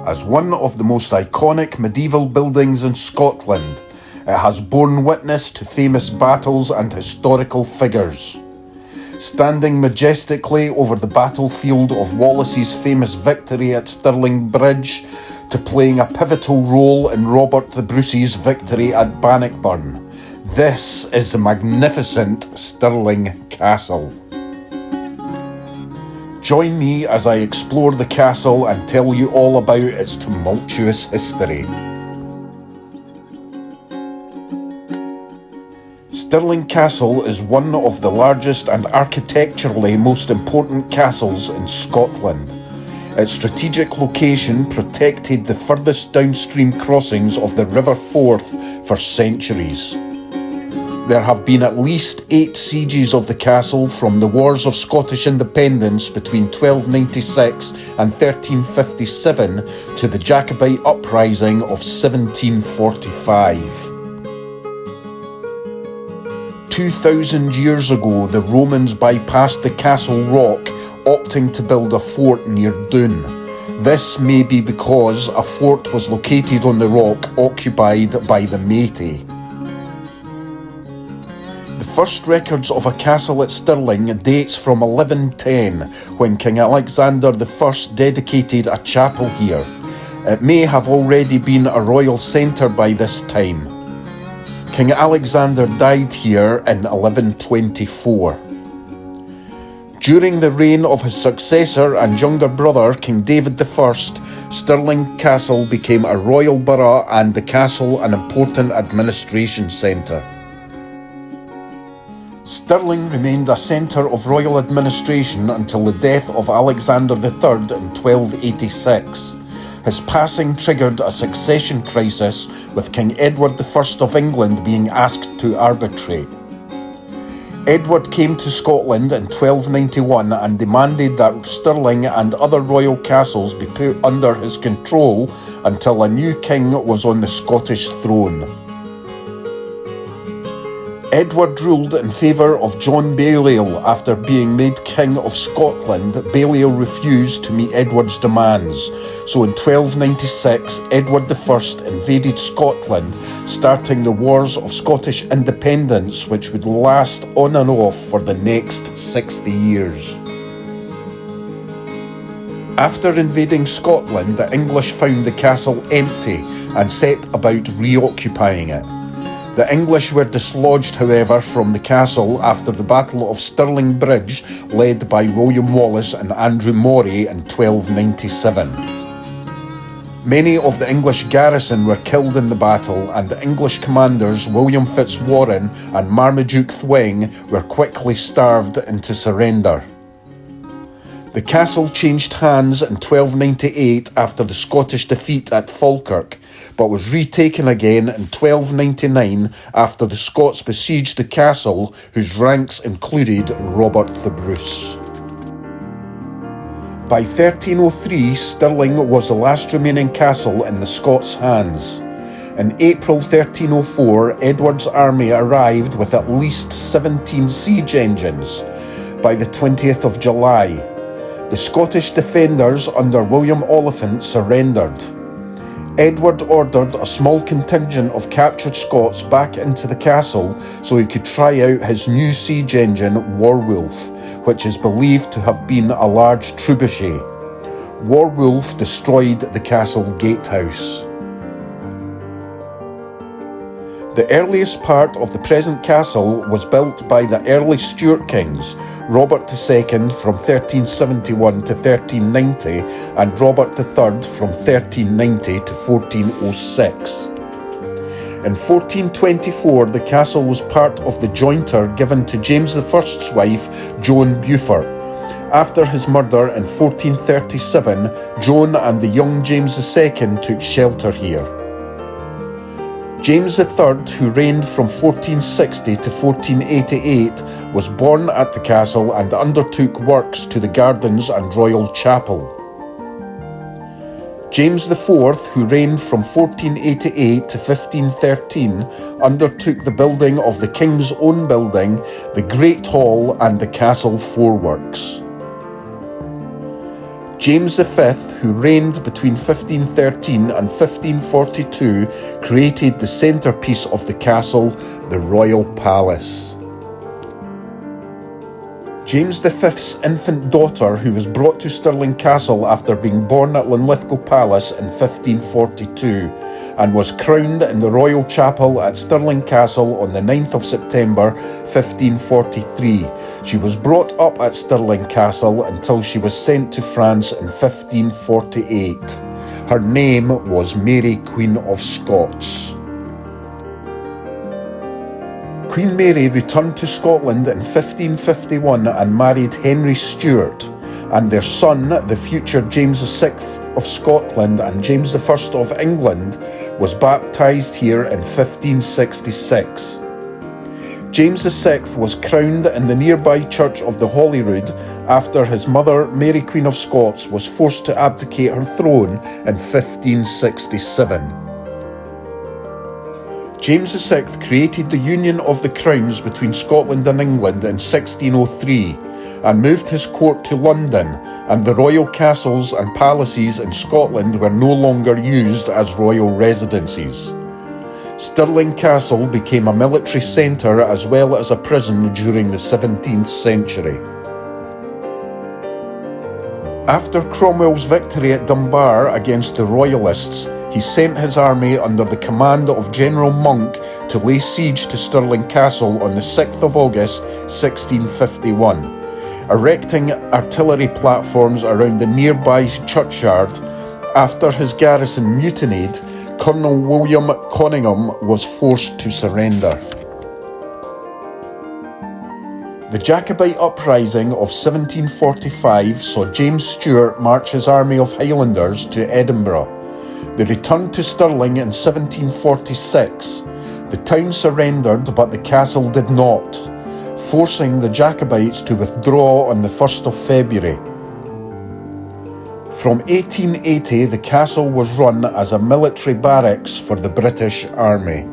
As one of the most iconic medieval buildings in Scotland, it has borne witness to famous battles and historical figures. Standing majestically over the battlefield of Wallace's famous victory at Stirling Bridge, to playing a pivotal role in Robert the Bruce's victory at Bannockburn, this is the magnificent Stirling Castle. Join me as I explore the castle and tell you all about its tumultuous history. Stirling Castle is one of the largest and architecturally most important castles in Scotland. Its strategic location protected the furthest downstream crossings of the River Forth for centuries. There have been at least 8 sieges of the castle from the Wars of Scottish Independence between 1296 and 1357 to the Jacobite Uprising of 1745. 2,000 years ago, the Romans bypassed the castle rock, opting to build a fort near Doon. This may be because a fort was located on the rock occupied by the Métis. The first records of a castle at Stirling dates from 1110, when King Alexander I dedicated a chapel here. It may have already been a royal centre by this time. King Alexander died here in 1124. During the reign of his successor and younger brother, King David I, Stirling Castle became a royal borough and the castle an important administration centre. Stirling remained a centre of royal administration until the death of Alexander III in 1286. His passing triggered a succession crisis, with King Edward I of England being asked to arbitrate. Edward came to Scotland in 1291 and demanded that Stirling and other royal castles be put under his control until a new king was on the Scottish throne. Edward ruled in favour of John Balliol. After being made King of Scotland, Balliol refused to meet Edward's demands, so in 1296 Edward I invaded Scotland, starting the Wars of Scottish Independence, which would last on and off for the next 60 years. After invading Scotland, the English found the castle empty and set about reoccupying it. The English were dislodged, however, from the castle after the Battle of Stirling Bridge, led by William Wallace and Andrew Maury in 1297. Many of the English garrison were killed in the battle, and the English commanders William Fitzwarren and Marmaduke Thweng were quickly starved into surrender. The castle changed hands in 1298 after the Scottish defeat at Falkirk, but was retaken again in 1299 after the Scots besieged the castle, whose ranks included Robert the Bruce. By 1303, Stirling was the last remaining castle in the Scots' hands. In April 1304, Edward's army arrived with at least 17 siege engines. By the 20th of July, the Scottish defenders under William Oliphant surrendered. Edward ordered a small contingent of captured Scots back into the castle so he could try out his new siege engine, Warwolf, which is believed to have been a large trebuchet. Warwolf destroyed the castle gatehouse. The earliest part of the present castle was built by the early Stuart kings, Robert II from 1371 to 1390 and Robert III from 1390 to 1406. In 1424, the castle was part of the jointer given to James I's wife, Joan Beaufort. After his murder in 1437, Joan and the young James II took shelter here. James III, who reigned from 1460 to 1488, was born at the castle and undertook works to the gardens and royal chapel. James IV, who reigned from 1488 to 1513, undertook the building of the King's Own Building, the Great Hall and the castle foreworks. James V, who reigned between 1513 and 1542, created the centrepiece of the castle, the Royal Palace. James V's infant daughter, who was brought to Stirling Castle after being born at Linlithgow Palace in 1542, and was crowned in the Royal Chapel at Stirling Castle on the 9th of September 1543. She was brought up at Stirling Castle until she was sent to France in 1548. Her name was Mary, Queen of Scots. Queen Mary returned to Scotland in 1551 and married Henry Stuart, and their son, the future James VI of Scotland and James I of England, was baptised here in 1566. James VI was crowned in the nearby church of the Holyrood after his mother, Mary Queen of Scots, was forced to abdicate her throne in 1567. James VI created the Union of the Crowns between Scotland and England in 1603 and moved his court to London, and the royal castles and palaces in Scotland were no longer used as royal residences. Stirling Castle became a military centre as well as a prison during the 17th century. After Cromwell's victory at Dunbar against the Royalists, he sent his army under the command of General Monk to lay siege to Stirling Castle on the 6th of August 1651, erecting artillery platforms around the nearby churchyard. After his garrison mutinied, Colonel William Conyngham was forced to surrender. The Jacobite uprising of 1745 saw James Stuart march his army of Highlanders to Edinburgh. They returned to Stirling in 1746. The town surrendered, but the castle did not, forcing the Jacobites to withdraw on the 1st of February. From 1880, the castle was run as a military barracks for the British Army.